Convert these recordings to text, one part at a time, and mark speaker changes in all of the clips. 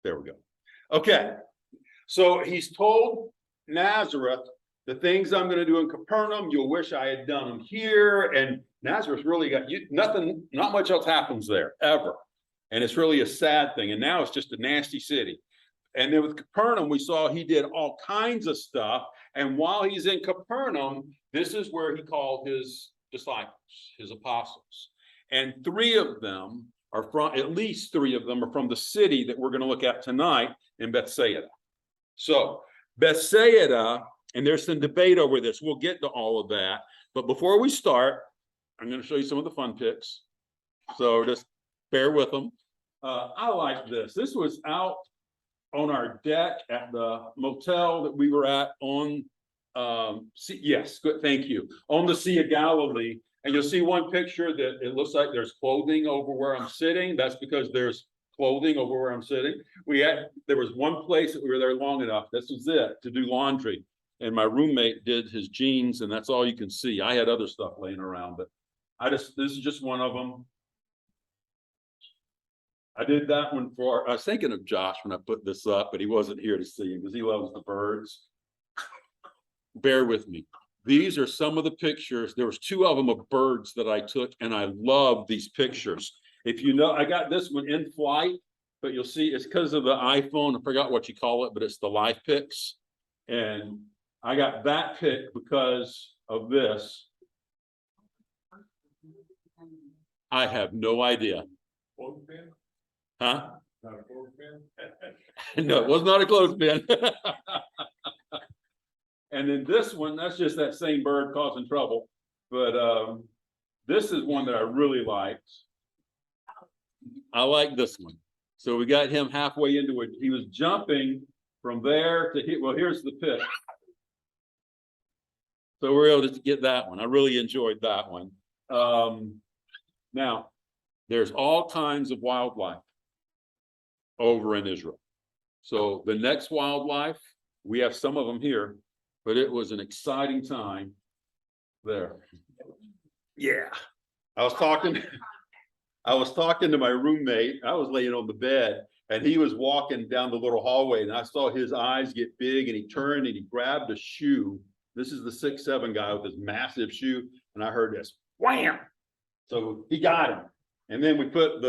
Speaker 1: There we go. Okay. So he's told Nazareth, the things I'm going to do in Capernaum, you'll wish I had done them here. And Nazareth really got nothing, not much else happens there ever. And it's really a sad thing. And now it's just a nasty city. And then with Capernaum, we saw he did all kinds of stuff. And while he's in Capernaum, this is where he called his disciples, his apostles. And three of them are from, at least three of them are from the city that we're going to look at tonight in Bethsaida. So Bethsaida, and there's some debate over this. We'll get to all of that. But before we start, I'm going to show you some of the fun pics. So just bear with them. I like this. This was out on our deck at the motel that we were at on, yes, good, thank you, on the Sea of Galilee. And you'll see one picture that it looks like there's clothing over where I'm sitting. That's because there's clothing over where I'm sitting. There was one place that we were there long enough. This was it, to do laundry. And my roommate did his jeans, and that's all you can see. I had other stuff laying around, but this is just one of them. I did that one I was thinking of Josh when I put this up, but he wasn't here to see him because he loves the birds. Bear with me. These are some of the pictures. There was two of them of birds that I took, and I love these pictures. If you know, I got this one in flight, but you'll see it's because of the iPhone. I forgot what you call it, but it's the live pics. And I got that pic because of this. I have no idea. Huh? Not a clothespin? No, it was not a clothespin. And then this one, that's just that same bird causing trouble. But this is one that I really liked. I like this one. So we got him halfway into it. He was jumping from there to here. Well, here's the pit. So we're able to get that one. I really enjoyed that one. Now, there's all kinds of wildlife over in Israel. So the next wildlife, we have some of them here, but it was an exciting time there. Yeah. I was talking to my roommate. I was laying on the bed and he was walking down the little hallway and I saw his eyes get big and he turned and he grabbed a shoe. This is the 6'7" guy with his massive shoe. And I heard this wham. So he got him. And then we put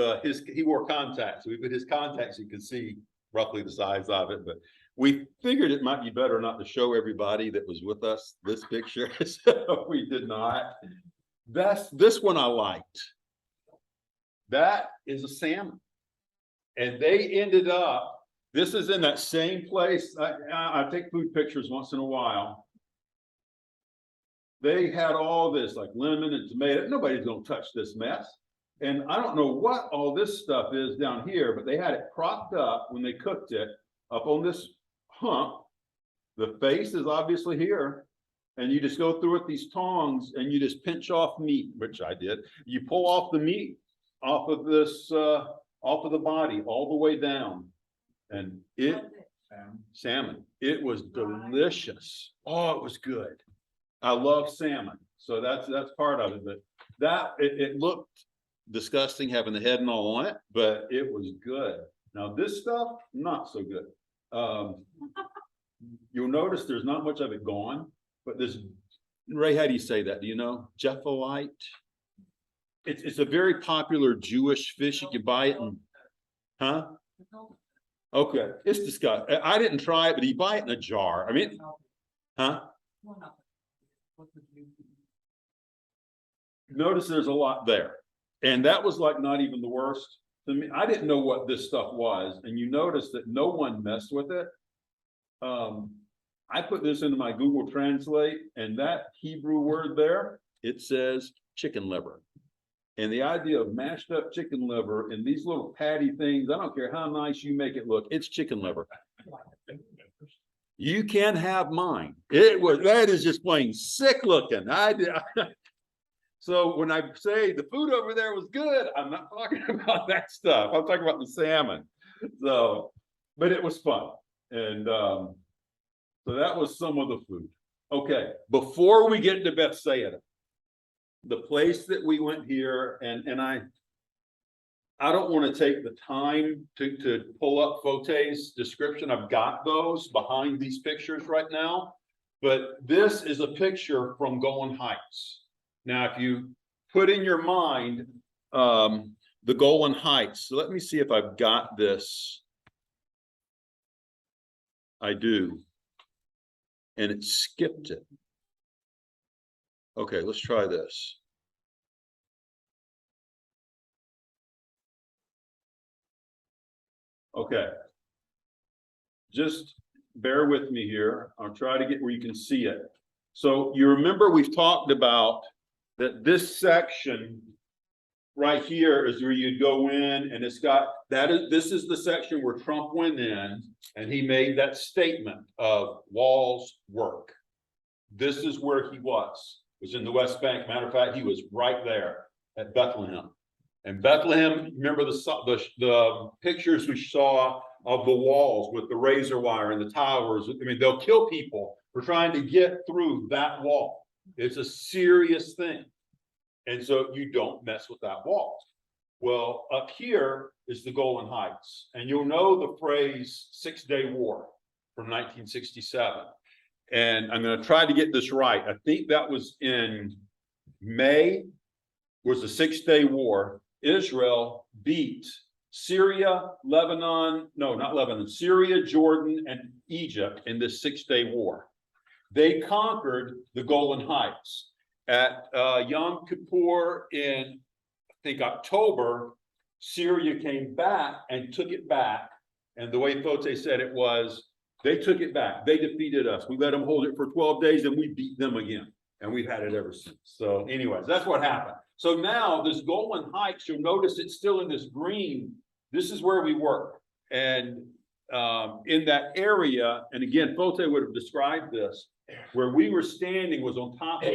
Speaker 1: he wore contacts. So we put his contacts, you can see roughly the size of it, but we figured it might be better not to show everybody that was with us this picture. So we did not. This one I liked. That is a salmon. And they ended up, this is in that same place. I take food pictures once in a while. They had all this like lemon and tomato. Nobody's gonna touch this mess. And I don't know what all this stuff is down here, but they had it propped up when they cooked it up on this hump. The face is obviously here. And you just go through with these tongs and you just pinch off meat, which I did. You pull off the meat off of this, off of the body all the way down. And salmon. It was delicious. Oh, it was good. I love salmon. So that's part of it. But it looked disgusting having the head and all on it, but it was good. Now this stuff, not so good. You'll notice there's not much of it gone, but this, Ray, how do you say that? Do you know? Jepholite? It's a very popular Jewish fish. You can buy it and, huh? Okay, it's disgusting. I didn't try it, but you buy it in a jar. I mean, huh? Notice there's a lot there. And that was like not even the worst to me. I didn't know what this stuff was. And you notice that no one messed with it. I put this into my Google Translate and that Hebrew word there, it says chicken liver. And the idea of mashed up chicken liver in these little patty things, I don't care how nice you make it look, it's chicken liver. You can have mine. That is just plain sick looking. So when I say the food over there was good, I'm not talking about that stuff. I'm talking about the salmon. So, but it was fun. And so that was some of the food. Okay, before we get to Bethsaida, the place that we went here, and I don't want to take the time to pull up Fote's description. I've got those behind these pictures right now. But this is a picture from Golan Heights. Now, if you put in your mind the Golan Heights, so let me see if I've got this. I do. And it skipped it. Okay, let's try this. Okay. Just bear with me here. I'll try to get where you can see it. So you remember we've talked about that this section right here is where you'd go in, and it's got this is the section where Trump went in and he made that statement of walls work. This is where he was in the West Bank. Matter of fact, he was right there at Bethlehem. And Bethlehem, remember the pictures we saw of the walls with the razor wire and the towers. I mean, they'll kill people for trying to get through that wall. It's a serious thing. And so you don't mess with that wall. Well, up here is the Golan Heights. And you'll know the phrase 6-Day War from 1967. And I'm going to try to get this right. I think that was in May, was the 6-Day War. Israel beat Syria, Lebanon, no, not Lebanon, Syria, Jordan, and Egypt in this 6-Day War. They conquered the Golan Heights. At Yom Kippur in, I think, October, Syria came back and took it back. And the way Fote said it was, they took it back. They defeated us. We let them hold it for 12 days and we beat them again. And we've had it ever since. So anyways, that's what happened. So now this Golan Heights, you'll notice it's still in this green. This is where we work. And in that area, and again, Fote would have described this, where we were standing was on top of,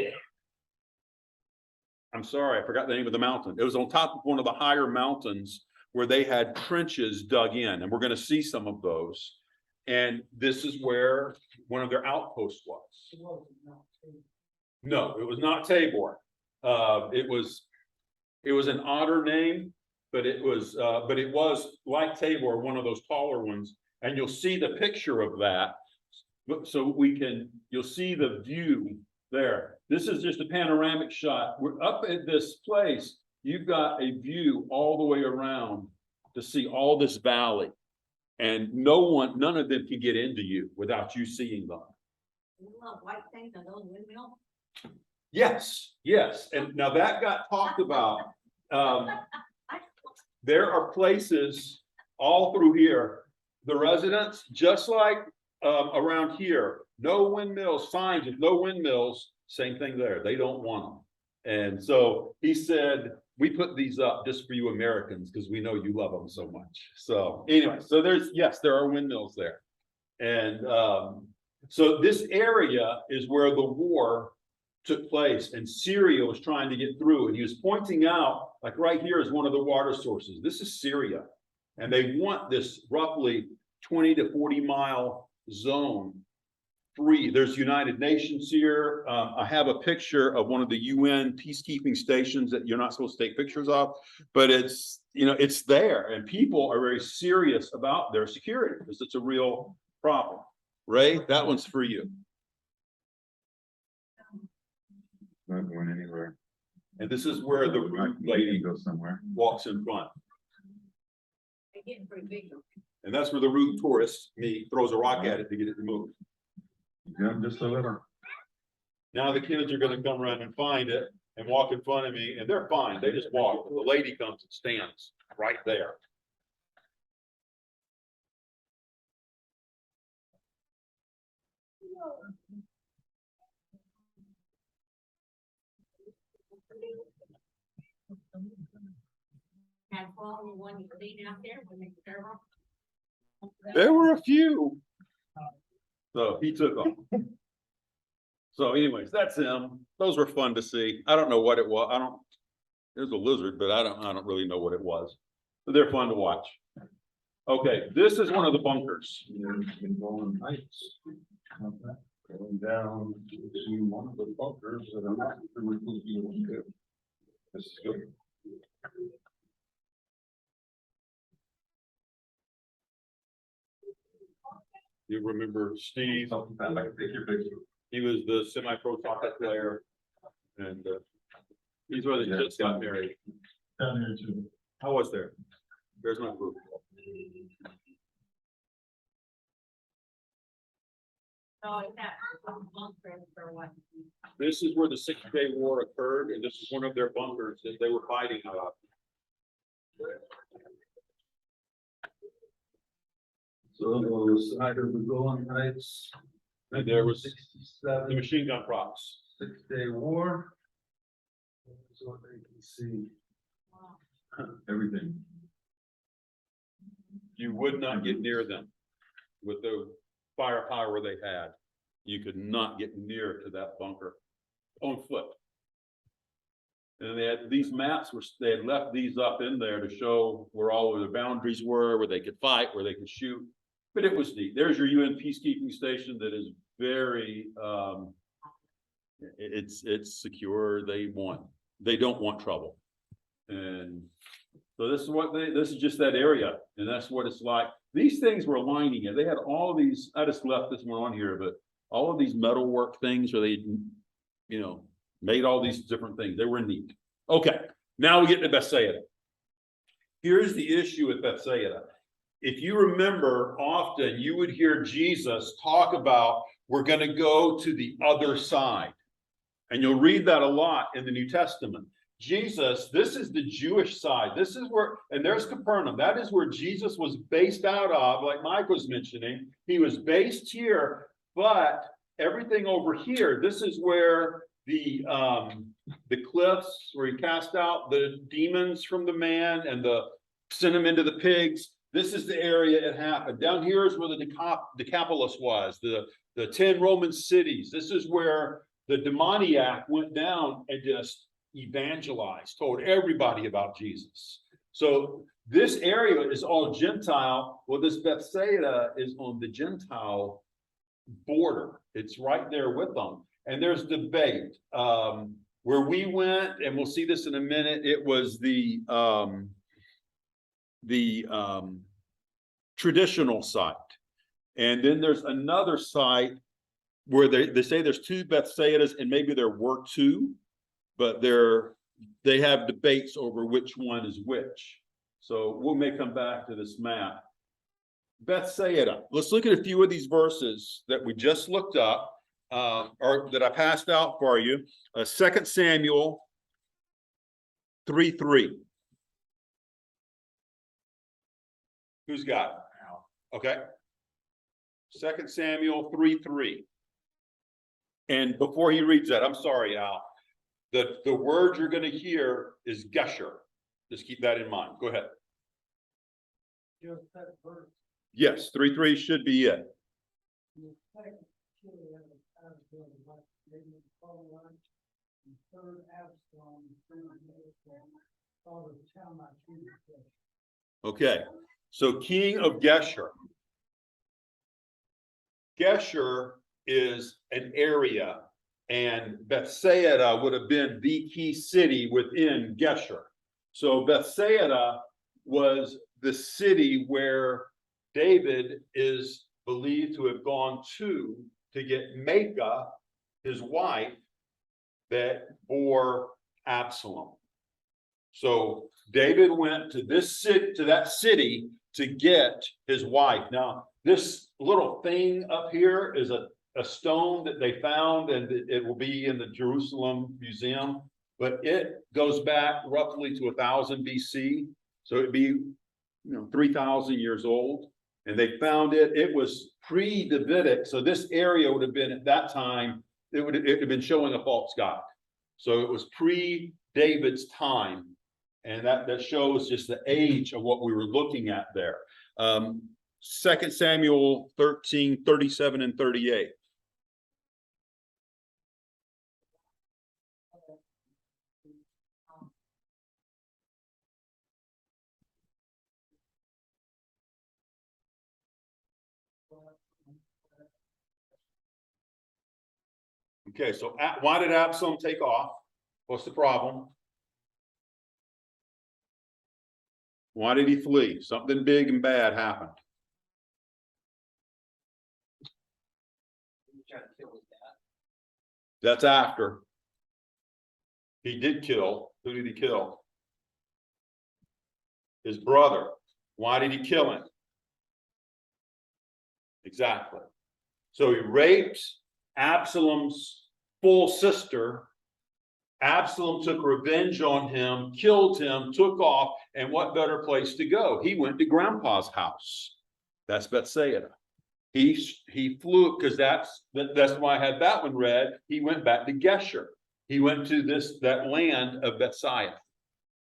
Speaker 1: I'm sorry, I forgot the name of the mountain. It was on top of one of the higher mountains where they had trenches dug in, and we're going to see some of those. And this is where one of their outposts was. No, it was not Tabor. It was an odder name, but it was like Tabor, one of those taller ones. And you'll see the picture of that. So you'll see the view there. This is just a panoramic shot. We're up at this place. You've got a view all the way around to see all this valley. And none of them can get into you without you seeing them.
Speaker 2: White things are those windmills?
Speaker 1: Yes, yes. And now that got talked about. There are places all through here. The residents, just like around here, no windmills, signs of no windmills, same thing there. They don't want them. And so he said, we put these up just for you Americans because we know you love them so much. So anyway, so there are windmills there. And so this area is where the war took place, and Syria was trying to get through. And he was pointing out, like right here is one of the water sources. This is Syria. And they want this roughly 20 to 40 mile zone free. There's United Nations here. I have a picture of one of the UN peacekeeping stations that you're not supposed to take pictures of, but it's there, and people are very serious about their security because it's a real problem. Ray, that one's for you.
Speaker 3: Not going anywhere.
Speaker 1: And this is where the root lady
Speaker 3: go somewhere.
Speaker 1: walks in front.
Speaker 2: They're getting pretty big.
Speaker 1: And that's where the root tourist throws a rock at it to get it removed.
Speaker 3: Yeah, just a little.
Speaker 1: Now the kids are going to come around and find it and walk in front of me, and they're fine. They just walk. The lady comes and stands right there.
Speaker 2: Had fallen one clean out there when they terrible.
Speaker 1: There were a few. So he took them. So anyways, that's him. Those were fun to see. I don't know what it was. It was a lizard, but I don't really know what it was. But they're fun to watch. Okay, this is one of the bunkers.
Speaker 3: Going Heights. Going down to one of the bunkers that I'm not sure we will be able to do. This is good.
Speaker 1: You remember Steve?
Speaker 3: I'd like to take your picture.
Speaker 1: He was the semi-pro soccer player. And he's one that just got married.
Speaker 3: Down here too.
Speaker 1: I was there. There's my proof.
Speaker 2: So is that bunker for what?
Speaker 1: This is where the 6-Day War occurred, and this is one of their bunkers that they were fighting out of.
Speaker 3: So those side of the Golan Heights.
Speaker 1: And there was the
Speaker 3: 67,
Speaker 1: machine gun props.
Speaker 3: 6-Day War. So they can see
Speaker 2: Wow.
Speaker 3: everything.
Speaker 1: You would not get near them with the firepower they had. You could not get near to that bunker on foot. And they had these maps, which they had left these up in there to show where all of the boundaries were, where they could fight, where they could shoot. But it was neat. There's your UN peacekeeping station that is very, it's secure. They don't want trouble. And so this is just that area, and that's what it's like. These things were lining it. They had all of these, I just left this one on here, but all of these metalwork things where they, made all these different things. They were neat. Okay, now we get to Bethsaida. Here's the issue with Bethsaida. If you remember, often you would hear Jesus talk about, we're going to go to the other side. And you'll read that a lot in the New Testament. Jesus, this is the Jewish side. This is where, and there's Capernaum. That is where Jesus was based out of, like Mike was mentioning. He was based here, but everything over here, this is where the cliffs, where he cast out the demons from the man and sent him into the pigs. This is the area it happened. Down here is where the Decapolis was, the 10 Roman cities. This is where the demoniac went down and just evangelized, told everybody about Jesus. So this area is all Gentile. Well, this Bethsaida is on the Gentile border. It's right there with them. And there's debate. Where we went, and we'll see this in a minute, it was the traditional site. And then there's another site where they say there's 2 Bethsaidas, and maybe there were 2, but they have debates over which one is which. So we may come back to this map. Bethsaida. Let's look at a few of these verses that we just looked up, or that I passed out for you. 2 Samuel 3:3. Who's got it? Okay. 2 Samuel 3:3. And before he reads that, I'm sorry, Al. The word you're going to hear is Gesher. Just keep that in mind. Go ahead. Yes, 3:3 should be it. Okay, so king of Gesher. Gesher is an area, and Bethsaida would have been the key city within Gesher. So Bethsaida was the city where David is believed to have gone to get Maacah, his wife, that bore Absalom. So David went to that city to get his wife. Now, this little thing up here is a stone that they found, and it will be in the Jerusalem Museum, but it goes back roughly to 1000 BC. So it'd be 3,000 years old. And they found it. It was pre-Davidic. So this area would have been, at that time, it would have been showing a false god. So it was pre-David's time. And that shows just the age of what we were looking at there. 2 Samuel 13, 37 and 38. Okay, so why did Absalom take off? What's the problem? Why did he flee? Something big and bad happened. That's after. He did kill. Who did he kill? His brother. Why did he kill him? Exactly. So he raped Absalom's full sister. Absalom took revenge on him, killed him, took off, and what better place to go? He went to grandpa's house. That's Bethsaida. He flew, because that's why I had that one read. He went back to Gesher. He went to that land of Bethsaida.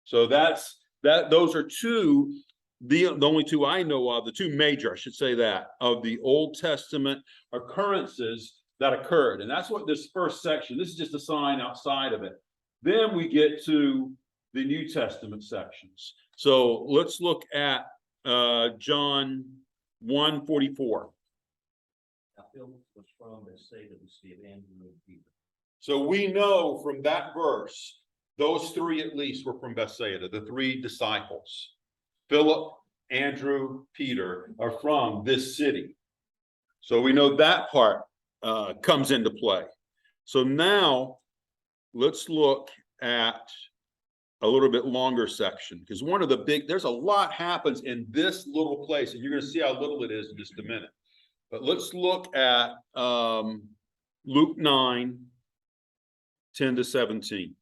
Speaker 1: So those are two, the only two I know of, the two major, I should say that, of the Old Testament occurrences that occurred. And that's what this first section, this is just a sign outside of it. Then we get to the New Testament sections. So let's look at John 1:44.
Speaker 3: Now, Philip was from Bethsaida, the city of Andrew and Peter.
Speaker 1: So we know from that verse, those three at least were from Bethsaida, the three disciples. Philip, Andrew, Peter are from this city. So we know that part comes into play. So now let's look at a little bit longer section, because there's a lot happens in this little place, and you're going to see how little it is in just a minute. But let's look at Luke 9:10-17.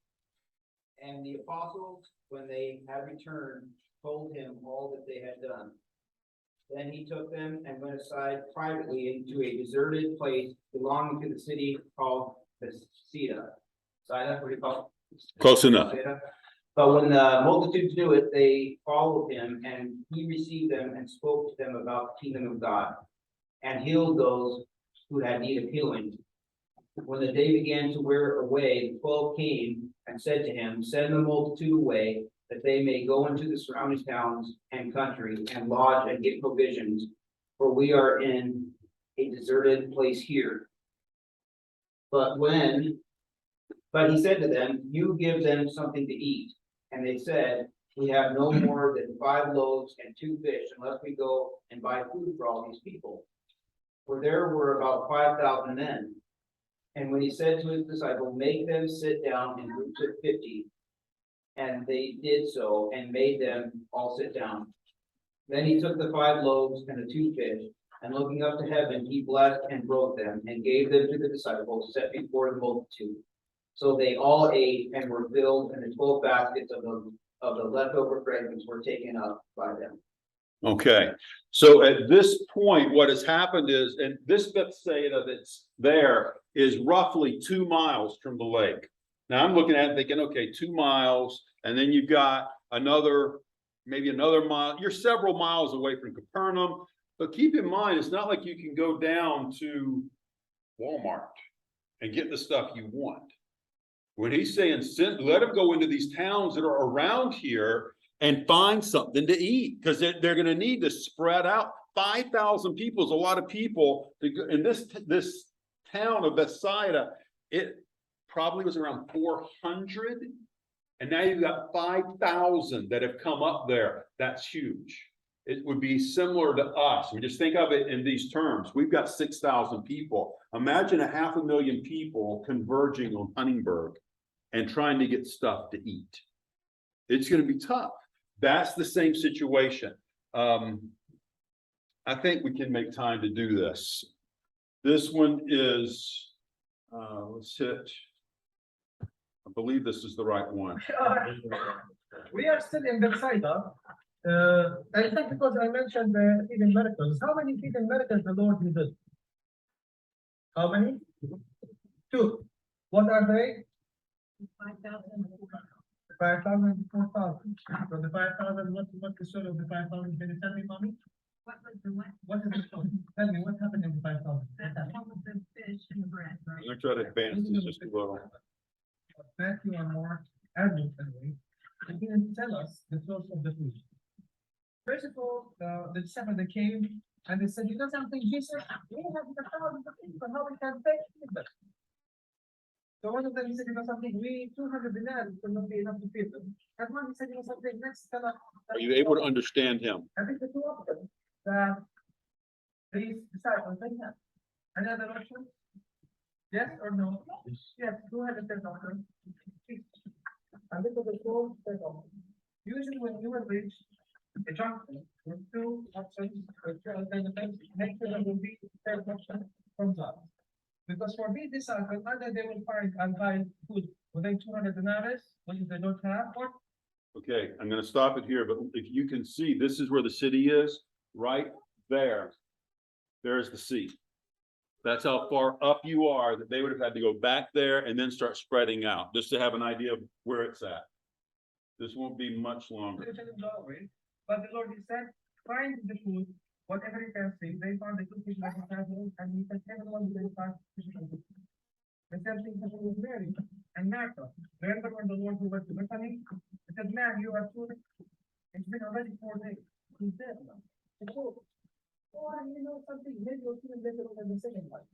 Speaker 4: And the apostles, when they had returned, told him all that they had done. Then he took them and went aside privately into a deserted place belonging to the city called Bethsaida. What do you call it?
Speaker 1: Close enough.
Speaker 4: Bethsaida. But when the multitudes knew it, they followed him, and he received them and spoke to them about the kingdom of God, and healed those who had need of healing. When the day began to wear away, the 12 came and said to him, send the multitude away, that they may go into the surrounding towns and country and lodge and get provisions, for we are in a deserted place here. But he said to them, you give them something to eat. And they said, we have no more than 5 loaves and 2 fish, unless we go and buy food for all these people. For there were about 5,000 men. And when he said to his disciples, make them sit down in groups of 50, and they did so, and made them all sit down. Then he took the 5 loaves and the 2 fish, and looking up to heaven, he blessed and broke them, and gave them to the disciples, set before the multitude. So they all ate and were filled, and the 12 baskets of the leftover fragments were taken up by them.
Speaker 1: Okay, so at this point, what has happened is, and this Bethsaida that's there is roughly 2 miles from the lake. Now I'm looking at it thinking, okay, 2 miles, and then you've got maybe another mile. You're several miles away from Capernaum, but keep in mind, it's not like you can go down to Walmart and get the stuff you want. When he's saying, let them go into these towns that are around here and find something to eat, because they're going to need to spread out. 5,000 people is a lot of people. In this town of Bethsaida, it probably was around 400, and now you've got 5,000 that have come up there. That's huge. It would be similar to us. I mean, just think of it in these terms. We've got 6,000 people. Imagine 500,000 people converging on Huntingburg and trying to get stuff to eat. It's going to be tough. That's the same situation. I think we can make time to do this. This one is, let's hit, I believe this is the right one.
Speaker 5: We are still in Bethsaida. I think because I mentioned the hidden miracles. How many hidden miracles the Lord did? How many? 2. What are they?
Speaker 2: 5,000.
Speaker 5: 5,000, 4,000. So the 5,000, what the soul of the 5,000? Can you tell me, mommy?
Speaker 2: What was the what?
Speaker 5: What is the soul? Tell me, what happened in the 5,000?
Speaker 2: That's all of the fish and the bread, right?
Speaker 1: I'm going to try to advance this just a little.
Speaker 5: Matthew and Mark, Andrew, anyway, they didn't tell us the source of the food. First of all, the disciples they came and they said, you know something, Jesus, we have the thousands of people, how we can take them? So one of them said, you know something, we 200 dinars will not be enough to feed them. And one said, you know something, next
Speaker 1: Are you able to understand him?
Speaker 5: I think the 2 of them, that these disciples, they have another option. Yes or no? Yes, go ahead and say doctor. And this is the full set of. Usually when you will reach a junction with two options, with two alternatives, make sure there will be third option from that. Because for these disciples, either they will find and buy food within 200 dinars, which they don't have, or
Speaker 1: Okay, I'm gonna stop it here, but if you can see, this is where the city is, right there. There's the sea. That's how far up you are, that they would have had to go back there and then start spreading out, just to have an idea of where it's at. This won't be much longer.
Speaker 5: but the Lord he said, find the food, whatever you can see. They found the two fish like and he said, everyone will find fish and food. The same thing happened with Mary and Martha. Remember when the Lord who went to Bethany? He said, man, you are food. It's been already 4 days. He's dead now. Oh, you know something, maybe you'll see him later on in the second one.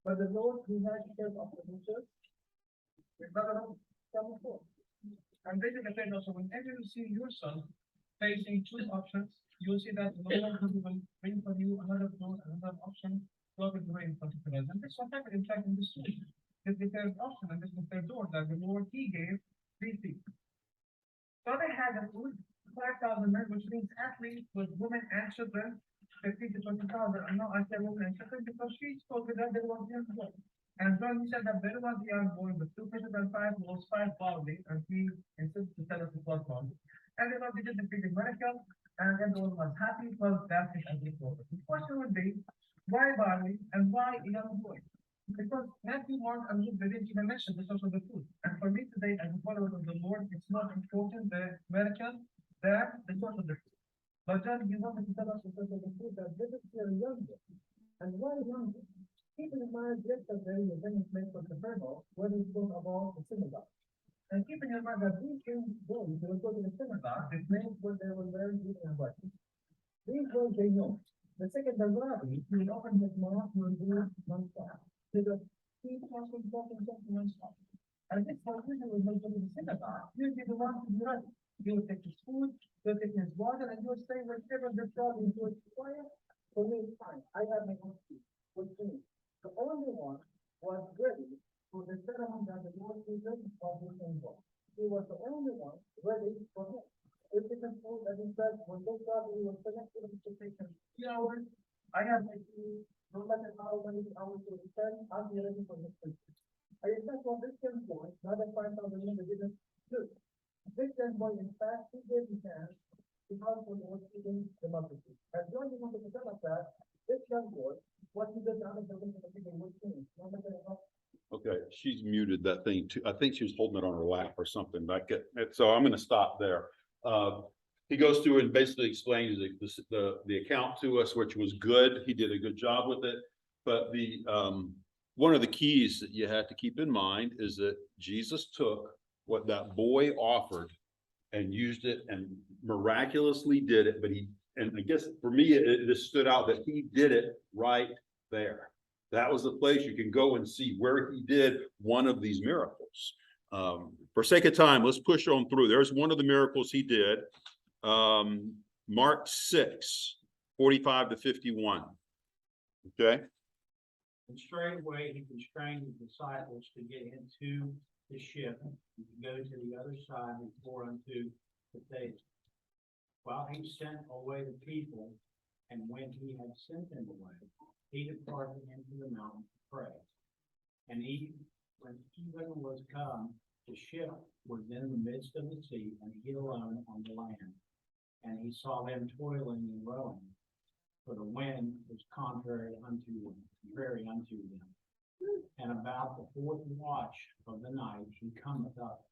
Speaker 5: But the Lord who has care of the future is not going to come forth. And this is the thing also, whenever you see your son facing two options, you'll see that the Lord will bring for you another door, another option, God will bring for you. And this is what happened in fact in this story. This is the third option, and this is the third door that the Lord he gave 3 people. So they had a food, 5,000 men, which means athletes with women and children, 15 to 20,000. And now I say women and children because she spoke with them, they were young boy. And John said that there was a young boy with 2 fishes and 5 loaves, 5 barley, and he insisted to tell us it was one. And they did the big miracle, and everyone was happy, was dancing and before. The question would be, why barley and why a young boy? Because Matthew, Mark, and Luke, they didn't even mention the source of the food. And for me today, as a follower of the Lord, it's more important the miracle than the source of the food. But John, you wanted to tell us the source of the food that this is your younger. And why younger? Keep in mind, yesterday, the demonstration of the Bible, when we spoke about the synagogue. And keep in mind that these young boys, they will go to the synagogue, the place where they were learning and working. These boys, they know. The second, the rabbi, he will open his mouth, he will do non-stop. Because he talking non-stop. And this was usually when they go to the synagogue. Usually the one to be right. He will take his food, he'll take his water, and he'll stay wherever the God is doing quiet. For me, it's fine. I have my own food. What's me? The only one was ready for the ceremony that the Lord Jesus was the one. He was the only one ready for him. If it is true that he said, when they thought he was connected to the patient 3 hours, I have my food, no matter how many hours to return, I'll be ready for this patient. I expect for this young boy, not that 5,000 men didn't do. This young boy, in fact, he gave his hand because he was feeding the multitude. As John wanted to tell us that, this young boy, what he did out of the way of the people would change.
Speaker 1: Okay, she's muted that thing too. I think she was holding it on her lap or something like it. So I'm gonna stop there. He goes through and basically explains the account to us, which was good. He did a good job with it. But the one of the keys that you have to keep in mind is that Jesus took what that boy offered and used it and miraculously did it. But and I guess for me, it just stood out that he did it right there. That was the place you can go and see where he did one of these miracles. For sake of time, let's push on through. There's one of the miracles he did. Mark 6, 45 to 51. Okay.
Speaker 6: And straightway he constrained the disciples to get into the ship and to go to the other side before unto Bethsaida. While he sent away the people, and when he had sent them away, he departed into the mountain to pray. And when even was come, the ship was in the midst of the sea, and he alone on the land. And he saw them toiling and rowing, for the wind was contrary unto them. And about the 4th watch of the night he cometh up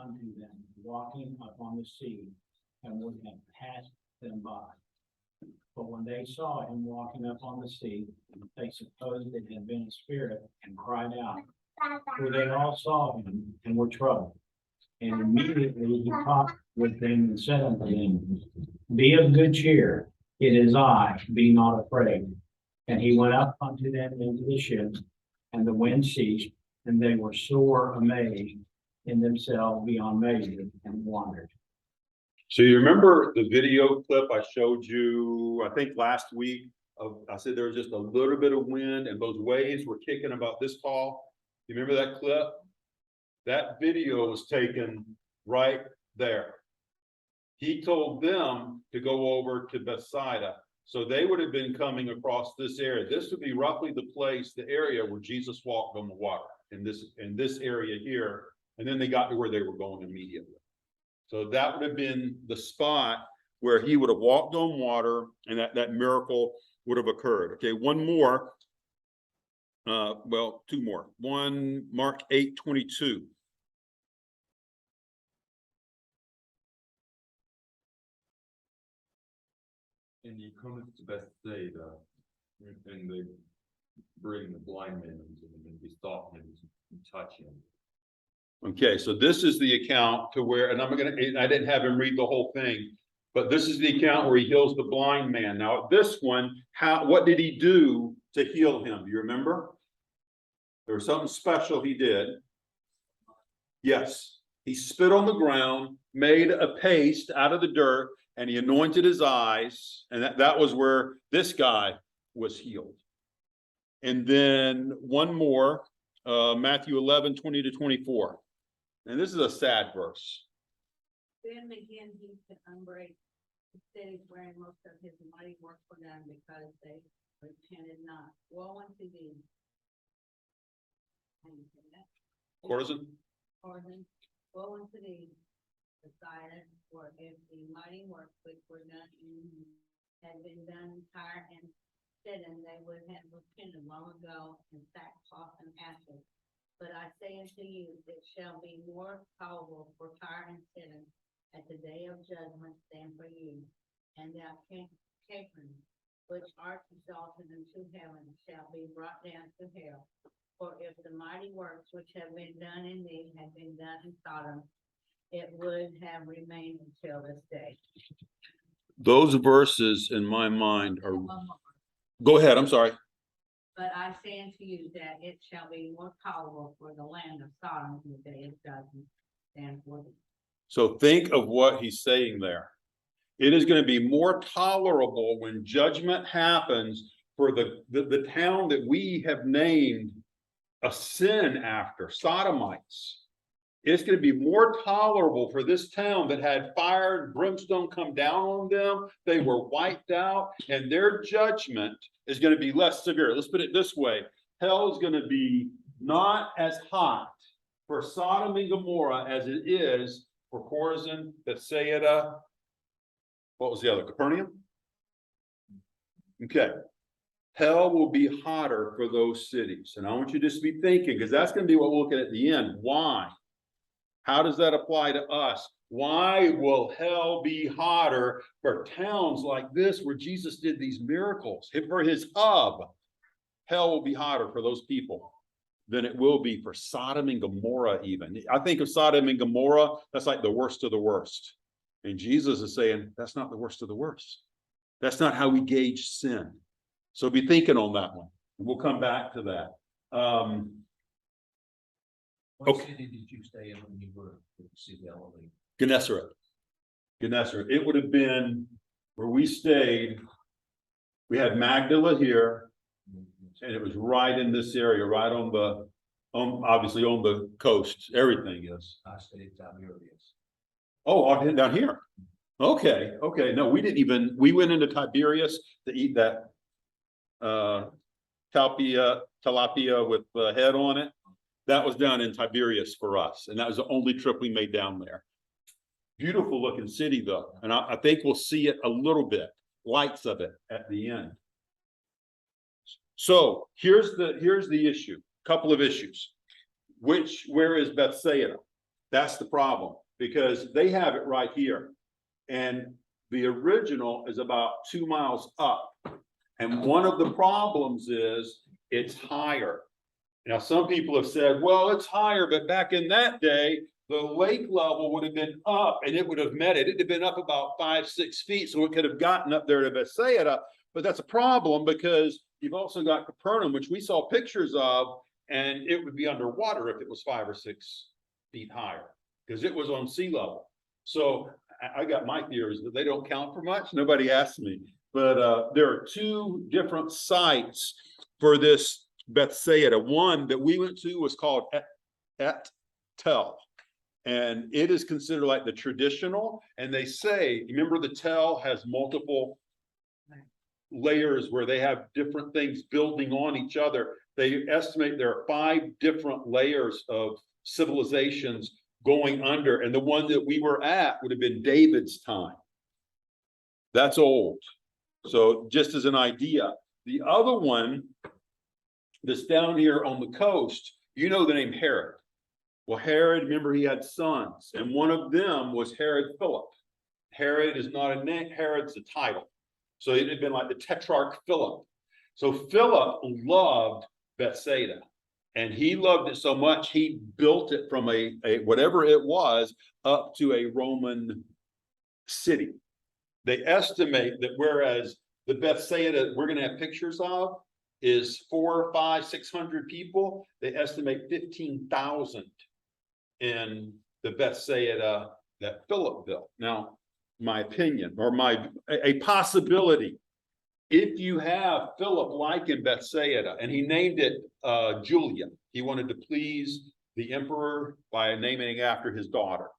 Speaker 6: unto them, walking upon the sea, and would have passed them by. But when they saw him walking up on the sea, they supposed it had been a spirit, and cried out. For they all saw him and were troubled. And immediately he talked with them and said unto them, Be of good cheer, it is I, be not afraid. And he went up unto them into the ship, and the wind ceased, and they were sore amazed in themselves beyond measure, and wondered.
Speaker 1: So you remember the video clip I showed you, I think last week, I said there was just a little bit of wind and those waves were kicking about this tall. You remember that clip? That video was taken right there. He told them to go over to Bethsaida. So they would have been coming across this area. This would be roughly the place, the area where Jesus walked on the water in this area here. And then they got to where they were going immediately. So that would have been the spot where he would have walked on water and that miracle would have occurred. Okay, one more. Well, two more. One, Mark 8:22.
Speaker 7: And he cometh to Bethsaida, and they bring the blind man unto him, and besought him to touch him.
Speaker 1: Okay, so this is the account to where, and I didn't have him read the whole thing, but this is the account where he heals the blind man. Now, this one, what did he do to heal him? Do you remember? There was something special he did. Yes, he spit on the ground, made a paste out of the dirt, and he anointed his eyes, and that was where this guy was healed. And then one more, Matthew 11:20-24. And this is a sad verse.
Speaker 2: Then began he to unbraid the cities wherein most of his mighty works were done, because they repented not. Woe unto thee. How you say that?
Speaker 1: Corazon?
Speaker 2: Corazon. Woe unto thee, Bethsaida, for if the mighty works which were done in you had been done in Tyre and Sidon, they would have repented long ago in sackcloth and ashes. But I say unto you, it shall be more tolerable for Tyre and Sidon at the day of judgment than for you. And thou Capernaum, which art exalted into heaven, shall be brought down to hell. For if the mighty works which have been done in thee had been done in Sodom, it would have remained until this day.
Speaker 1: Those verses in my mind are, go ahead, I'm sorry.
Speaker 2: But I say unto you that it shall be more tolerable for the land of Sodom in the day of judgment than for thee.
Speaker 1: So think of what he's saying there. It is going to be more tolerable when judgment happens for the town that we have named a sin after, Sodomites. It's going to be more tolerable for this town that had fire and brimstone come down on them. They were wiped out, and their judgment is going to be less severe. Let's put it this way. Hell is going to be not as hot for Sodom and Gomorrah as it is for Chorazin, Bethsaida. What was the other? Capernaum? Okay. Hell will be hotter for those cities. And I want you to just be thinking, because that's going to be what we'll look at the end. Why? How does that apply to us? Why will hell be hotter for towns like this where Jesus did these miracles? For his hub, hell will be hotter for those people than it will be for Sodom and Gomorrah even. I think of Sodom and Gomorrah, that's like the worst of the worst. And Jesus is saying, that's not the worst of the worst. That's not how we gauge sin. So be thinking on that one. We'll come back to that.
Speaker 3: What
Speaker 1: Okay.
Speaker 3: city did you stay in when you were in the Sea of Galilee?
Speaker 1: Gennesaret. Gennesaret. It would have been where we stayed. We had Magdala here, and it was right in this area, right on the, obviously on the coast. Everything is.
Speaker 3: I stayed in Tiberias.
Speaker 1: Oh, down here. Okay, okay. No, we didn't even, we went into Tiberias to eat that tilapia with the head on it. That was down in Tiberias for us, and that was the only trip we made down there. Beautiful looking city though, and I think we'll see it a little bit, lights of it at the end. So here's the issue, couple of issues. Where is Bethsaida? That's the problem, because they have it right here. And the original is about 2 miles up. And one of the problems is it's higher. Now, some people have said, well, it's higher, but back in that day, the lake level would have been up and it would have met it. It'd have been up about 5-6 feet, so it could have gotten up there to Bethsaida. But that's a problem because you've also got Capernaum, which we saw pictures of, and it would be underwater if it was 5 or 6 feet higher because it was on sea level. So I got my theories that they don't count for much. Nobody asked me. But there are two different sites for this Bethsaida. One that we went to was called Et Tel. And it is considered like the traditional, and they say, remember the Tel has multiple layers where they have different things building on each other. They estimate there are 5 different layers of civilizations going under, and the one that we were at would have been David's time. That's old. So just as an idea, the other one that's down here on the coast, you know the name Herod. Well, Herod, remember he had sons, and one of them was Herod Philip. Herod is not a name, Herod's a title. So it had been like the Tetrarch Philip. So Philip loved Bethsaida, and he loved it so much, he built it from a whatever it was up to a Roman city. They estimate that whereas the Bethsaida we're going to have pictures of is 400, 500, 600 people, they estimate 15,000 in the Bethsaida that Philip built. Now, my opinion or a possibility, if you have Philip like in Bethsaida, and he named it Julia, he wanted to please the emperor by naming it after his daughter.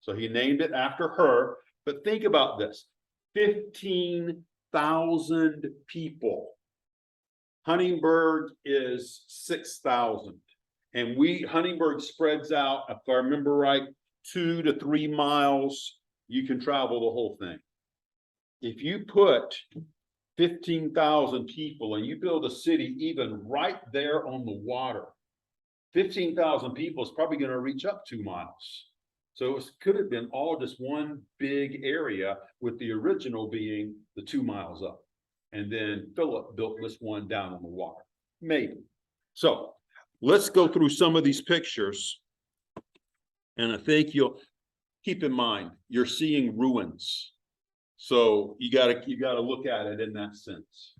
Speaker 1: So he named it after her. But think about this, 15,000 people. Huntingburg is 6,000. And Huntingburg spreads out, if I remember right, 2 to 3 miles. You can travel the whole thing. If you put 15,000 people and you build a city even right there on the water, 15,000 people is probably going to reach up 2 miles. So it could have been all just one big area, with the original being the 2 miles up. And then Philip built this one down on the water, maybe. So let's go through some of these pictures. And I think you'll keep in mind, you're seeing ruins. So you gotta look at it in that sense.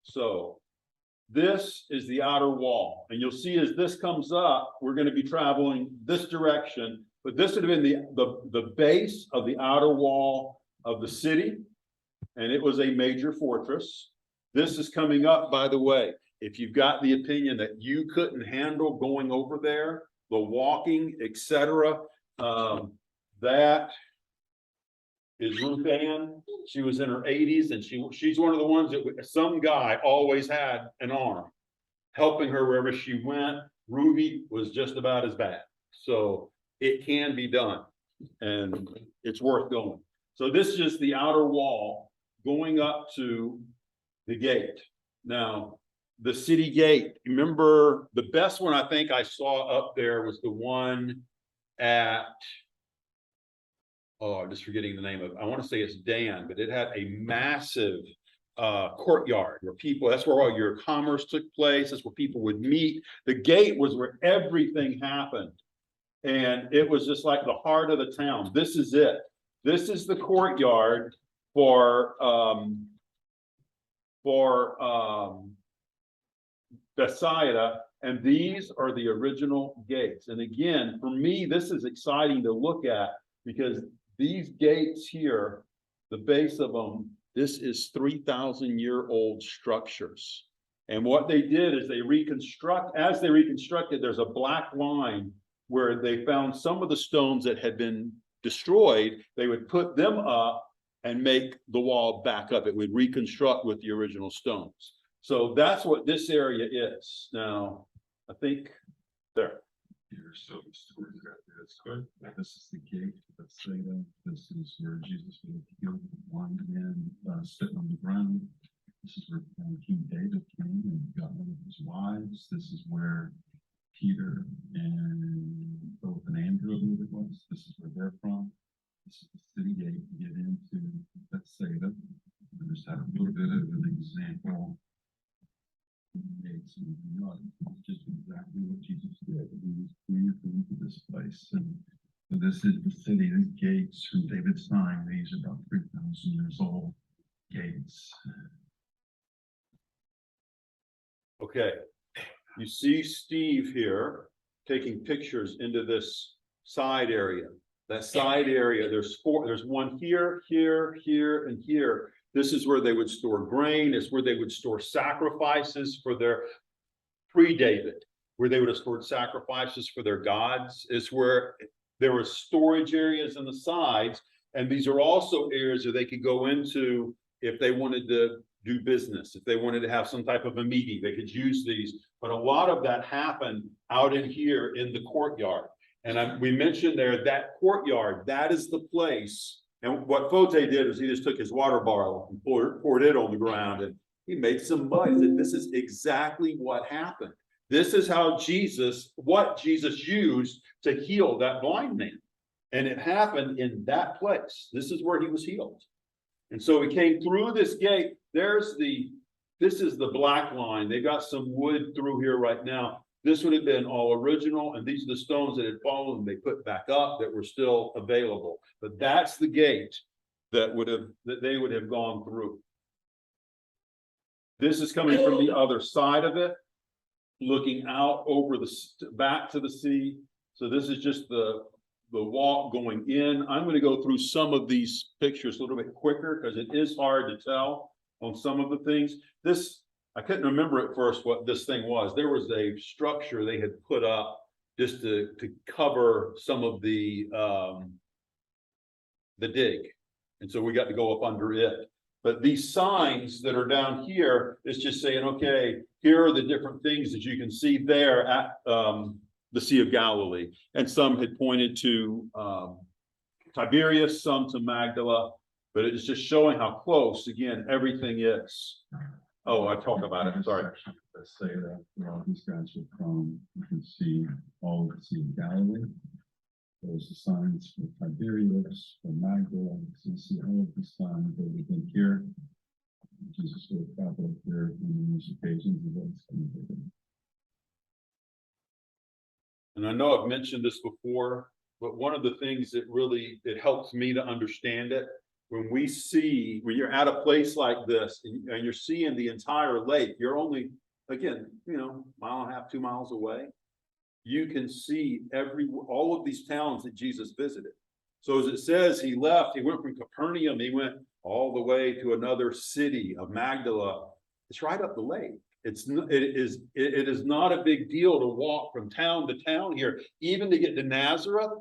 Speaker 1: So this is the outer wall. And you'll see as this comes up, we're going to be traveling this direction. But this would have been the base of the outer wall of the city. And it was a major fortress. This is coming up, by the way. If you've got the opinion that you couldn't handle going over there, the walking, etc., that is Ruth Ann. She was in her 80s, and she's one of the ones that some guy always had an arm helping her wherever she went. Ruby was just about as bad. So it can be done, and it's worth going. So this is just the outer wall going up to the gate. Now, the city gate, remember the best one I think I saw up there was the one at, oh, I'm just forgetting the name of it. I want to say it's Dan, but it had a massive courtyard where people, that's where all your commerce took place. That's where people would meet. The gate was where everything happened. And it was just like the heart of the town. This is it. This is the courtyard for Bethsaida, and these are the original gates. And again, for me, this is exciting to look at, because these gates here, the base of them, this is 3,000-year-old structures. And what they did is as they reconstructed, there's a black line where they found some of the stones that had been destroyed. They would put them up and make the wall back up. It would reconstruct with the original stones. So that's what this area is. Now, I think there.
Speaker 3: Here's some stories right there. It's good. This is the gate of Bethsaida. This is where Jesus would heal the blind man sitting on the ground. This is where King David came and got one of his wives. This is where Peter and Philip and Andrew, I believe it was. This is where they're from. This is the city gate to get into Bethsaida. We just had a little bit of an example. Gates, and just exactly what Jesus did. He was breathed into this place, and so this is the city. These gates from David's time, these are about 3,000 years old gates.
Speaker 1: Okay, you see Steve here taking pictures into this side area. That side area, there's one here, here, here, and here. This is where they would store grain. It's where they would store sacrifices for their pre-David, where they would have stored sacrifices for their gods. It's where there were storage areas on the sides. And these are also areas that they could go into if they wanted to do business, if they wanted to have some type of a meeting, they could use these. But a lot of that happened out in here in the courtyard. And we mentioned there that courtyard, that is the place. And what Fote did was he just took his water bottle and poured it on the ground, and he made some mud. He said, this is exactly what happened. This is how what Jesus used to heal that blind man. And it happened in that place. This is where he was healed. And so he came through this gate. This is the black line. They got some wood through here right now. This would have been all original, and these are the stones that had fallen, they put back up that were still available. But that's the gate that they would have gone through. This is coming from the other side of it, looking out over back to the sea. So this is just the walk going in. I'm going to go through some of these pictures a little bit quicker because it is hard to tell on some of the things. I couldn't remember at first what this thing was. There was a structure they had put up just to cover some of the dig. And so we got to go up under it. But these signs that are down here is just saying, okay, here are the different things that you can see there at the Sea of Galilee. And some had pointed to Tiberias, some to Magdala, but it's just showing how close, again, everything is. Oh, I talked about it, sorry.
Speaker 3: Bethsaida, where all these guys are from, you can see all of the Sea of Galilee. There's the signs for Tiberias, for Magdala, you can see all of the signs that we've been here. Jesus will travel here on these occasions.
Speaker 1: And I know I've mentioned this before, but one of the things that really, it helps me to understand it, when you're at a place like this and you're seeing the entire lake, you're only, again, mile and a half, 2 miles away. You can see all of these towns that Jesus visited. So as it says, he went from Capernaum, he went all the way to another city of Magdala. It's right up the lake. It is not a big deal to walk from town to town here. Even to get to Nazareth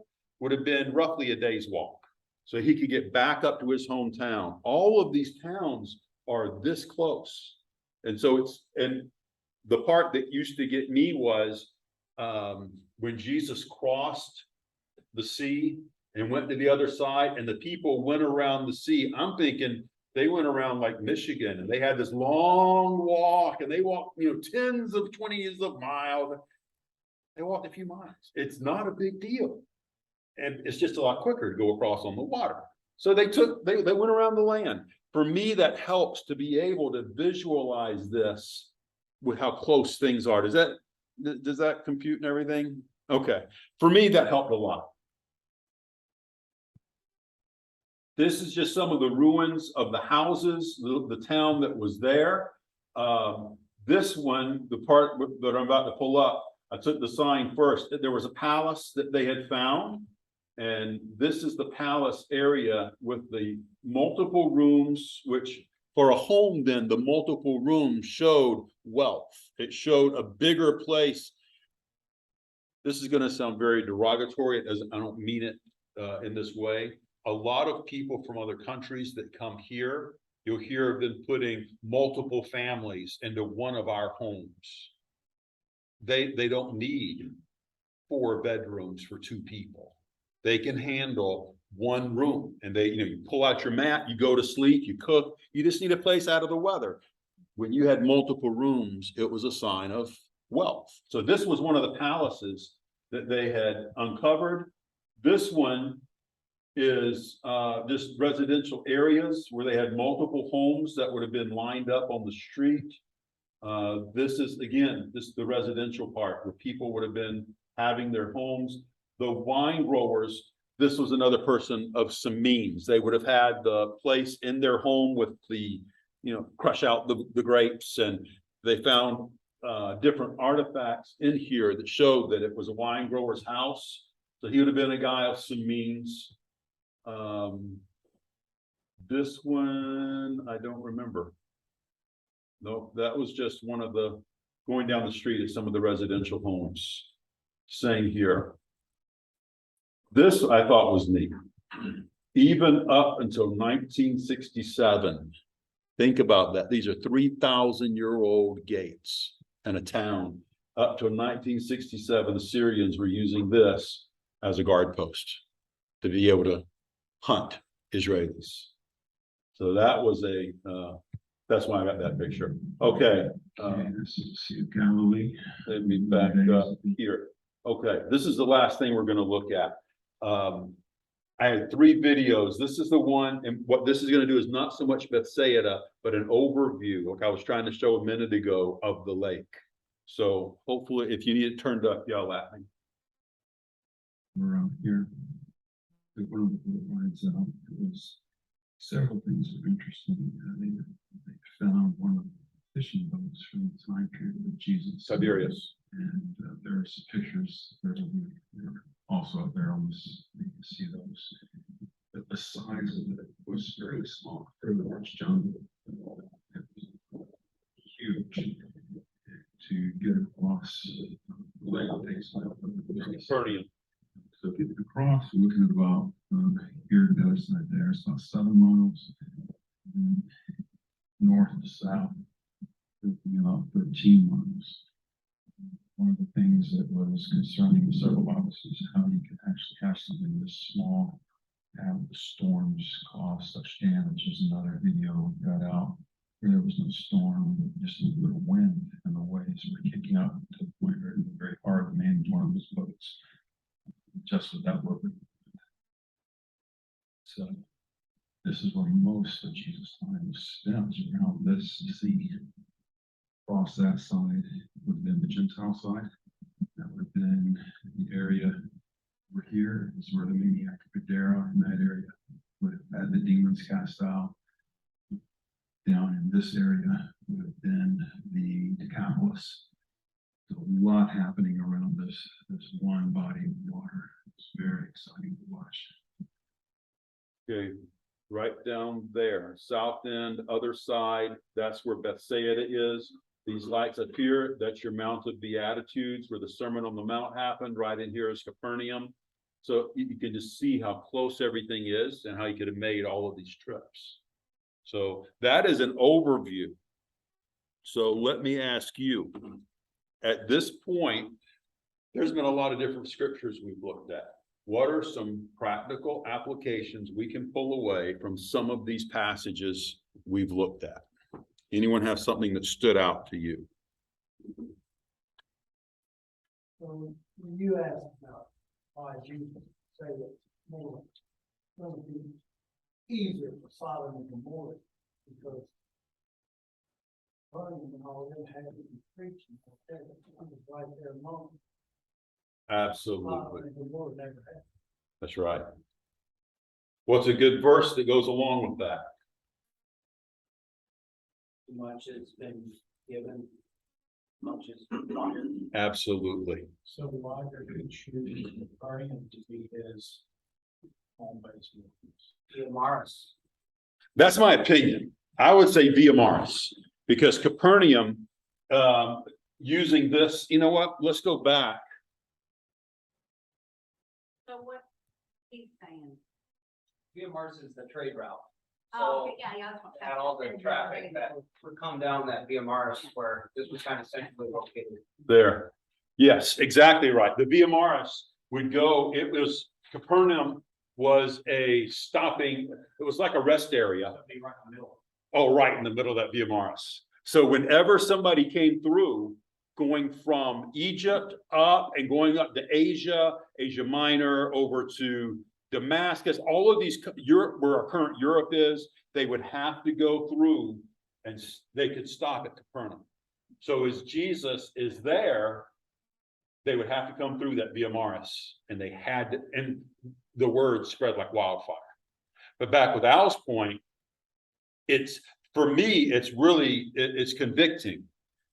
Speaker 1: would have been roughly a day's walk. So he could get back up to his hometown. All of these towns are this close. And so and the part that used to get me was when Jesus crossed the sea and went to the other side and the people went around the sea. I'm thinking they went around like Michigan and they had this long walk and they walked, tens of 20s of miles. They walked a few miles. It's not a big deal. And it's just a lot quicker to go across on the water. So they went around the land. For me, that helps to be able to visualize this with how close things are. Does that compute and everything? Okay. For me, that helped a lot. This is just some of the ruins of the houses, the town that was there. This one, the part that I'm about to pull up, I took the sign first. There was a palace that they had found. And this is the palace area with the multiple rooms, which for a home then, the multiple rooms showed wealth. It showed a bigger place. This is going to sound very derogatory. I don't mean it in this way. A lot of people from other countries that come here, you'll hear of them putting multiple families into one of our homes. They don't need 4 bedrooms for 2 people. They can handle 1 room and you pull out your mat, you go to sleep, you cook, you just need a place out of the weather. When you had multiple rooms, it was a sign of wealth. So this was one of the palaces that they had uncovered. This one is just residential areas where they had multiple homes that would have been lined up on the street. This is the residential part where people would have been having their homes. The wine growers, this was another person of some means. They would have had the place in their home with the, crush out the grapes, and they found different artifacts in here that showed that it was a wine grower's house. So he would have been a guy of some means. This one, I don't remember. No, that was just one of the, going down the street at some of the residential homes. Saying here. This I thought was neat. Even up until 1967. Think about that. These are 3,000-year-old gates in a town. Up to 1967, the Syrians were using this as a guard post to be able to hunt Israelis. So that was that's why I got that picture. Okay.
Speaker 3: This is the Sea of Galilee.
Speaker 1: Let me back up here. Okay, this is the last thing we're gonna look at. I had 3 videos. This is the one, and what this is gonna do is not so much Bethsaida, but an overview, like I was trying to show a minute ago, of the lake. So hopefully, if you need it turned up, yell at me.
Speaker 3: We're out here. One of the bullet lines out, it was several things that are interesting. They found one of the fishing boats from the time period of Jesus.
Speaker 1: Tiberius.
Speaker 3: And there's pictures that are also up there on this, you can see those. But the size of it was very small, very large jungle. It was huge. To get across the lake takes
Speaker 1: Capernaum.
Speaker 3: so getting across, we're looking at about here to the other side there, it's about 7 miles. And north to south, looking about 13 miles. One of the things that was concerning several of us is how you could actually have something this small, have the storms cause such damage. There's another video we got out where there was no storm, just a little wind, and the waves were kicking up to the point where it was very hard to manage one of those boats just with that word. So this is where most of Jesus' time was spent, around this sea. Across that side would have been the Gentile side. That would have been the area over here is where the maniac Gadara in that area would have had the demons cast out. Down in this area would have been the Decapolis. So a lot happening around this one body of water. It's very exciting to watch.
Speaker 1: Okay, right down there, south end, other side, that's where Bethsaida is. These lights up here, that's your Mount of Beatitudes, where the Sermon on the Mount happened. Right in here is Capernaum. So you can just see how close everything is and how you could have made all of these trips. So that is an overview. So let me ask you, at this point, there's been a lot of different scriptures we've looked at. What are some practical applications we can pull away from some of these passages we've looked at? Anyone have something that stood out to you?
Speaker 8: So when you asked about why Jesus say that more going to be easier for Sodom and Gomorrah because burning and all them had to be preaching, it was right there among them.
Speaker 1: Absolutely.
Speaker 8: Sodom and Gomorrah never had.
Speaker 1: That's right. What's a good verse that goes along with that?
Speaker 4: Too much has been given, much is required.
Speaker 1: Absolutely.
Speaker 6: So why they could choose Capernaum to be his home base?
Speaker 4: Via Morris.
Speaker 1: That's my opinion. I would say Via Maris, because Capernaum, using this, you know what? Let's go back.
Speaker 2: So what he's saying?
Speaker 4: Via Morris is the trade route.
Speaker 2: Oh,
Speaker 4: So
Speaker 2: okay, yeah, that's what.
Speaker 4: had all the traffic that would come down that Via Morris where this was kind of centrally located.
Speaker 1: There. Yes, exactly right. The Via Maris would go, it was, Capernaum was a stopping, it was like a rest area.
Speaker 6: That'd be right in the middle.
Speaker 1: Oh, right in the middle of that Via Maris. So whenever somebody came through, going from Egypt up and going up to Asia, Asia Minor, over to Damascus, all of these, Europe, where our current Europe is, they would have to go through and they could stop at Capernaum. So as Jesus is there, they would have to come through that Via Maris, and they had to, and the word spread like wildfire. But back with Al's point, it's, for me, it's really, it's convicting,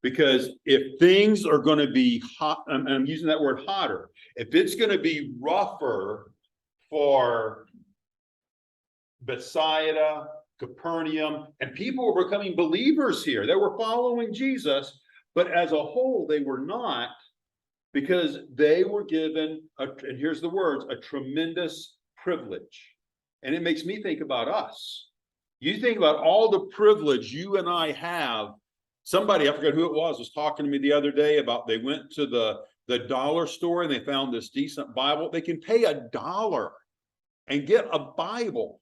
Speaker 1: because if things are going to be hot, I'm using that word hotter, if it's going to be rougher for Bethsaida Capernaum, and people were becoming believers here. They were following Jesus, but as a whole, they were not, because they were given, and here's the words, a tremendous privilege. And it makes me think about us. You think about all the privilege you and I have. Somebody, I forgot who it was talking to me the other day about they went to the dollar store and they found this decent Bible. They can pay $1 and get a Bible.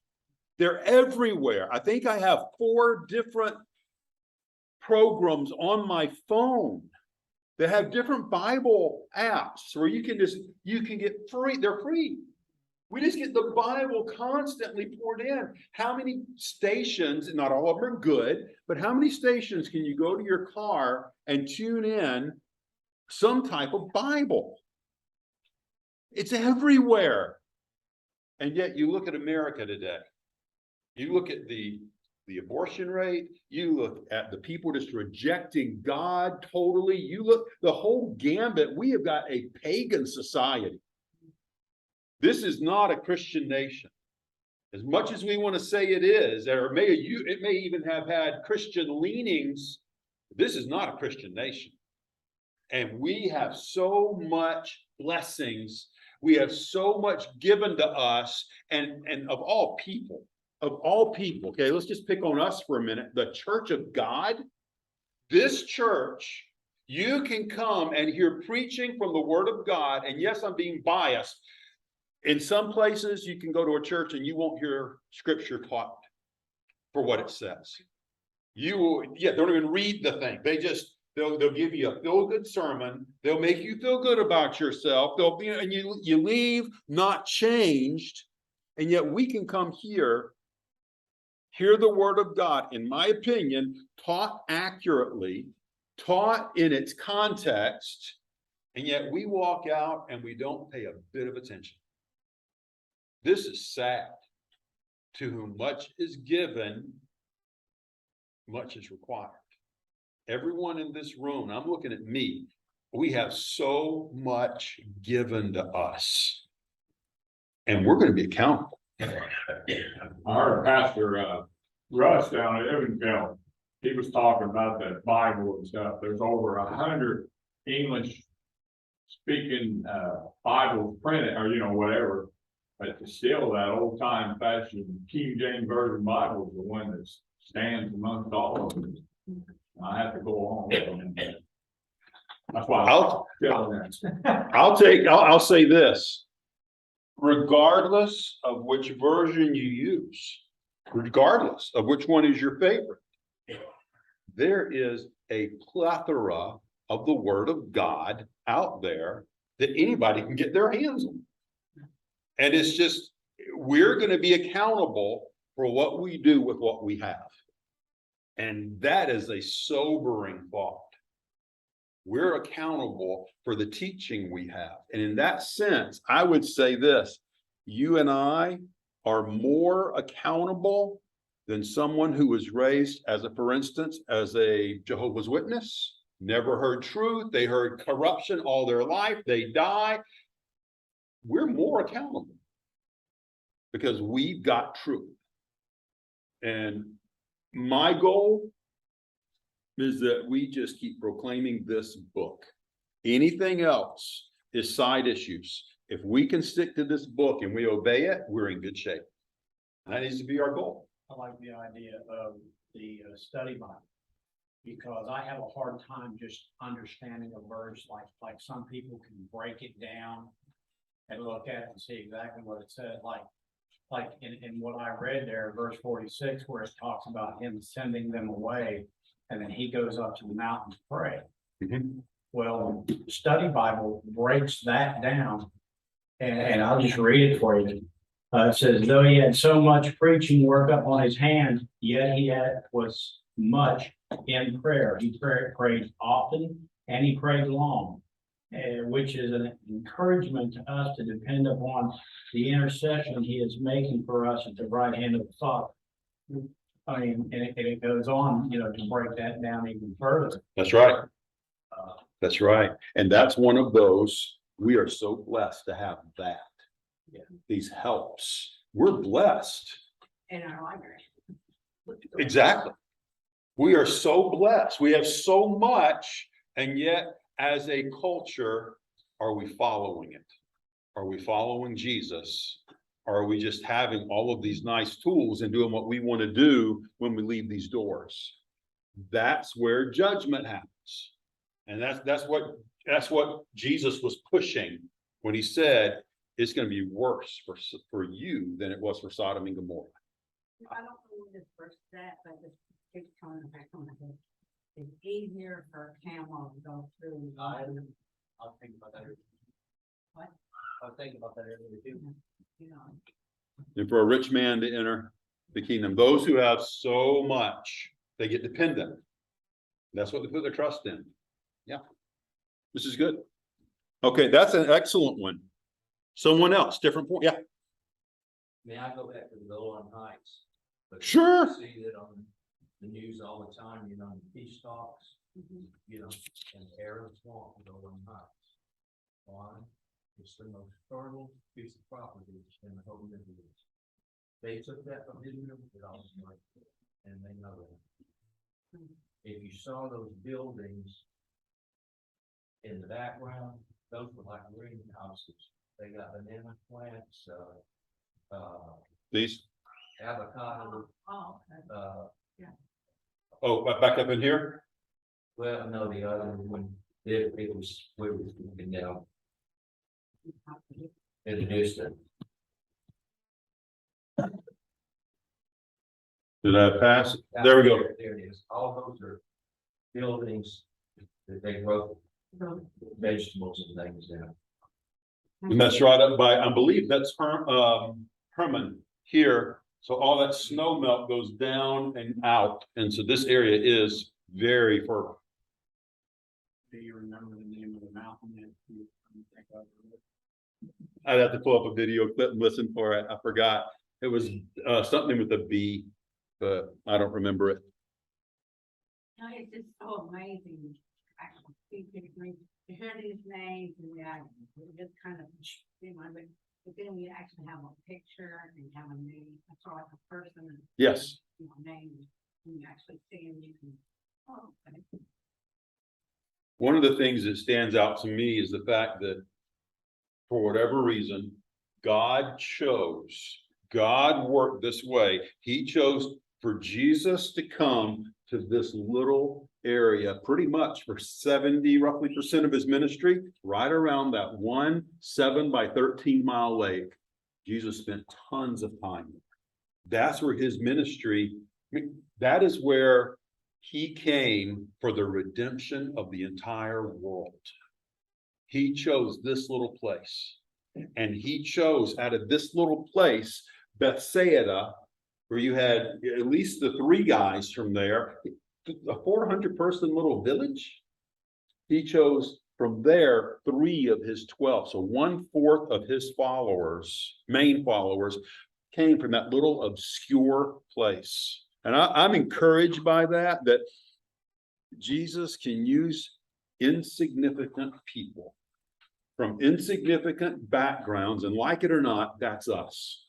Speaker 1: They're everywhere. I think I have 4 different programs on my phone that have different Bible apps where you can get free. They're free. We just get the Bible constantly poured in. How many stations, not all of them are good, but how many stations can you go to your car and tune in some type of Bible? It's everywhere. And yet you look at America today. You look at the abortion rate, you look at the people just rejecting God totally. You look the whole gambit. We have got a pagan society. This is not a Christian nation. As much as we want to say it is, or it may even have had Christian leanings, this is not a Christian nation. And we have so much blessings. We have so much given to us, and of all people, okay, let's just pick on us for a minute. The church of God, this church, you can come and hear preaching from the word of God. And yes, I'm being biased. In some places, you can go to a church and you won't hear scripture taught for what it says. You will, don't even read the thing. They'll give you a feel-good sermon. They'll make you feel good about yourself. And you leave not changed. And yet we can come here, hear the word of God, in my opinion, taught accurately, taught in its context, and yet we walk out and we don't pay a bit of attention. This is sad. To whom much is given, much is required. Everyone in this room, I'm looking at me, we have so much given to us. And we're going to be accountable.
Speaker 9: Our pastor, Russ down at Evansville, he was talking about that Bible and stuff. There's over 100 English speaking Bibles printed, or whatever. But still, that old time fashioned King James Version Bible is the one that stands amongst all of them. I have to go on with them. That's why
Speaker 1: I'll say this. Regardless of which version you use, regardless of which one is your favorite, there is a plethora of the word of God out there that anybody can get their hands on. And it's just, we're going to be accountable for what we do with what we have. And that is a sobering thought. We're accountable for the teaching we have. And in that sense, I would say this, you and I are more accountable than someone who was raised for instance, as a Jehovah's Witness, never heard truth. They heard corruption all their life. They die. We're more accountable because we've got truth. And my goal is that we just keep proclaiming this book. Anything else is side issues. If we can stick to this book and we obey it, we're in good shape. That needs to be our goal.
Speaker 6: I like the idea of the study Bible, because I have a hard time just understanding a verse like some people can break it down and look at it and see exactly what it says. Like in what I read there, verse 46, where it talks about him sending them away, and then he goes up to the mountain to pray.
Speaker 1: Mm-hmm.
Speaker 6: Well, study Bible breaks that down, and I'll just read it for you. It says, though he had so much preaching work up on his hands, yet was much in prayer. He prayed often and he prayed long, which is an encouragement to us to depend upon the intercession he is making for us at the right hand of the Father. I mean, and it goes on, to break that down even further.
Speaker 1: That's right. That's right. And that's one of those, we are so blessed to have that. Yeah. These helps. We're blessed.
Speaker 2: In our library.
Speaker 1: Exactly. We are so blessed. We have so much, and yet as a culture, are we following it? Are we following Jesus? Or are we just having all of these nice tools and doing what we want to do when we leave these doors? That's where judgment happens. And that's what Jesus was pushing when he said it's going to be worse for you than it was for Sodom and Gomorrah.
Speaker 2: I don't know where this verse is at, but it keeps coming back on my head. It's easier for a camel to go through.
Speaker 6: I'll think about that.
Speaker 2: What?
Speaker 6: I'll think about that earlier too.
Speaker 2: You know,
Speaker 1: And for a rich man to enter the kingdom, those who have so much, they get dependent. That's what they put their trust in. Yeah. This is good. Okay, that's an excellent one. Someone else, different point. Yeah,
Speaker 10: May I go back to the Golan Heights? But
Speaker 1: Sure.
Speaker 10: you See that on the news all the time, you know, peace talks, you know, and Arabs want the Golan Heights. Why? It's the most fertile piece of property in the whole Middle East. They took that from Israel, it also like it, and they know that. If you saw those buildings in the background, those were like greenhouses. They got banana plants,
Speaker 1: these.
Speaker 10: avocado,
Speaker 2: oh, okay.
Speaker 1: Oh, back up in here.
Speaker 10: well, no, the other one, it was, we were looking down in the distance.
Speaker 1: Did I pass? There we go.
Speaker 10: There it is, all those are buildings that they grow vegetables and things down.
Speaker 1: And that's right up by, I believe that's Herman here. So all that snow melt goes down and out. And so this area is very fertile.
Speaker 6: Do you remember the name of the mountain that you think of?
Speaker 1: I'd have to pull up a video clip and listen for it. I forgot. It was something with a B, but I don't remember it.
Speaker 2: No, it's just so amazing. Actually, to hear these names and we just kind of, you know, but then we actually have a picture and have a name. I saw like a person. And,
Speaker 1: Yes.
Speaker 2: you know, name, and you actually see them, you can, oh, okay.
Speaker 1: One of the things that stands out to me is the fact that for whatever reason, God worked this way. He chose for Jesus to come to this little area, pretty much for 70% of his ministry, right around that 1 7 by 13 mile lake. Jesus spent tons of time. That's where his ministry, that is where he came for the redemption of the entire world. He chose this little place, and he chose out of this little place, Bethsaida, where you had at least the 3 guys from there, a 400-person little village. He chose from there 3 of his 12. So 1/4 of his followers, main followers, came from that little obscure place. And I'm encouraged by that Jesus can use insignificant people from insignificant backgrounds, and like it or not, that's us.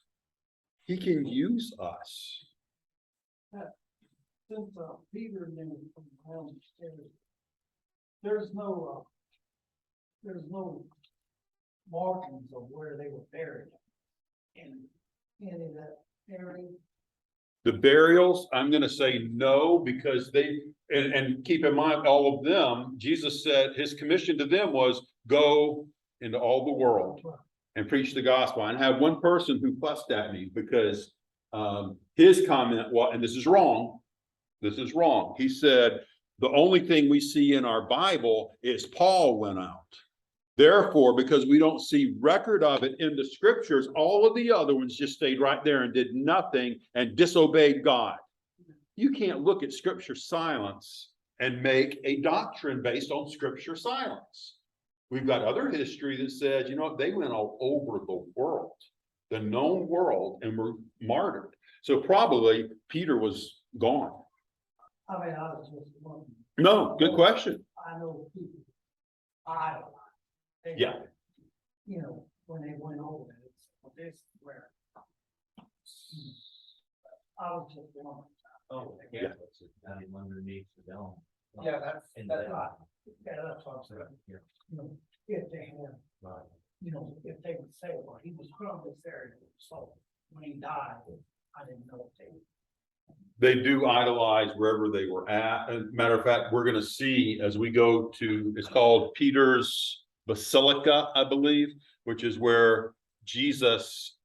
Speaker 1: He can use us.
Speaker 8: Since Peter knew from around the stairs, there's no markings of where they were buried in any of that area.
Speaker 1: The burials, I'm going to say no, because and keep in mind, all of them, Jesus said his commission to them was go into all the world and preach the gospel. And I had one person who fussed at me because his comment was, and this is wrong. He said, the only thing we see in our Bible is Paul went out. Therefore, because we don't see record of it in the scriptures, all of the other ones just stayed right there and did nothing and disobeyed God. You can't look at scripture silence and make a doctrine based on scripture silence. We've got other history that says, you know, they went all over the world, the known world, and were martyred. So probably Peter was gone.
Speaker 8: I mean, I was just wondering.
Speaker 1: No, good question.
Speaker 8: I know people, idolize. They,
Speaker 1: Yeah.
Speaker 8: You know, when they went over there, it's, well, this is where. I was just wondering.
Speaker 10: Oh,
Speaker 1: Yeah.
Speaker 10: yeah, it's down underneath the dome.
Speaker 8: Yeah, that's,
Speaker 10: In
Speaker 8: that's,
Speaker 10: the eye.
Speaker 8: yeah, that's what I'm saying.
Speaker 10: Yeah,
Speaker 8: You know, if they had,
Speaker 10: right.
Speaker 8: you know, if they would say, well, he was from this area, so when he died, I didn't know if they.
Speaker 1: They do idolize wherever they were at. As a matter of fact, we're gonna see as we go to, it's called Peter's Basilica, I believe, which is where Jesus,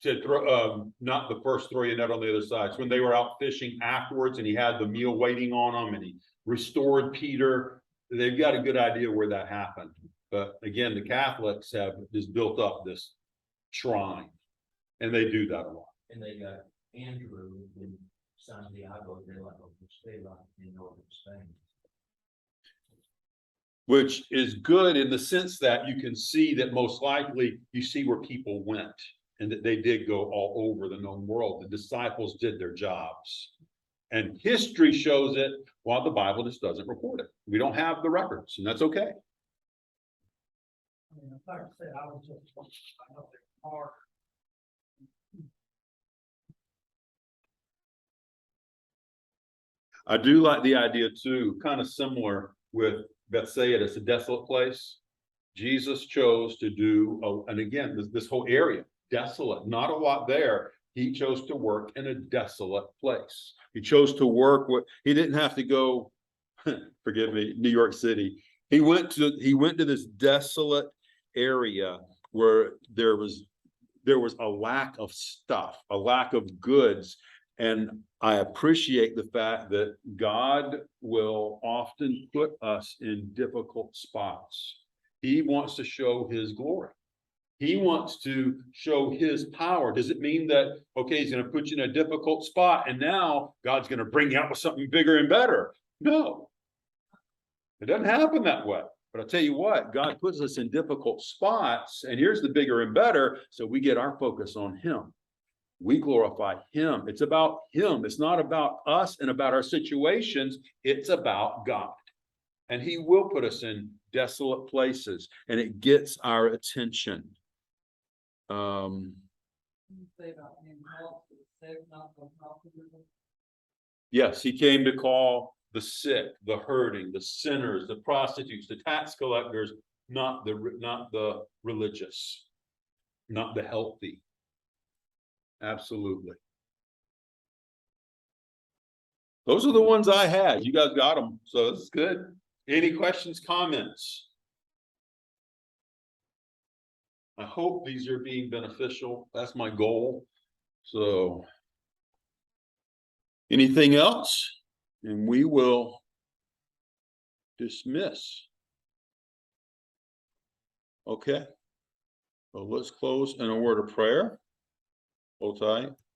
Speaker 1: to throw, not the first throw your net on the other side. It's when they were out fishing afterwards and he had the meal waiting on them and he restored Peter. They've got a good idea where that happened. But again, the Catholics have just built up this shrine and they do that a lot.
Speaker 10: And they got Andrew in Santiago de la Bethsaida in northern Spain.
Speaker 1: Which is good in the sense that you can see that most likely you see where people went and that they did go all over the known world. The disciples did their jobs. And history shows it while the Bible just doesn't report it. We don't have the records, and that's okay.
Speaker 8: I mean, like I said, I was just, I know they're hard.
Speaker 1: I do like the idea too, kind of similar with Bethsaida. It's a desolate place. Jesus chose to do, and again, this whole area, desolate, not a lot there. He chose to work in a desolate place. He chose to work with, he didn't have to go, forgive me, New York City. He went to this desolate area where there was a lack of stuff, a lack of goods. And I appreciate the fact that God will often put us in difficult spots. He wants to show his glory. He wants to show his power. Does it mean that, okay, he's going to put you in a difficult spot and now God's going to bring you out with something bigger and better? No, it doesn't happen that way. But I'll tell you what, God puts us in difficult spots and here's the bigger and better. So we get our focus on him. We glorify him. It's about him. It's not about us and about our situations. It's about God. And he will put us in desolate places and it gets our attention. Yes, he came to call the sick, the hurting, the sinners, the prostitutes, the tax collectors, not the religious, not the healthy. Absolutely. Those are the ones I had. You guys got them, so it's good. Any questions, comments? I hope these are being beneficial. That's my goal. So anything else? And we will dismiss. Okay. So let's close in a word of prayer. Hold tight.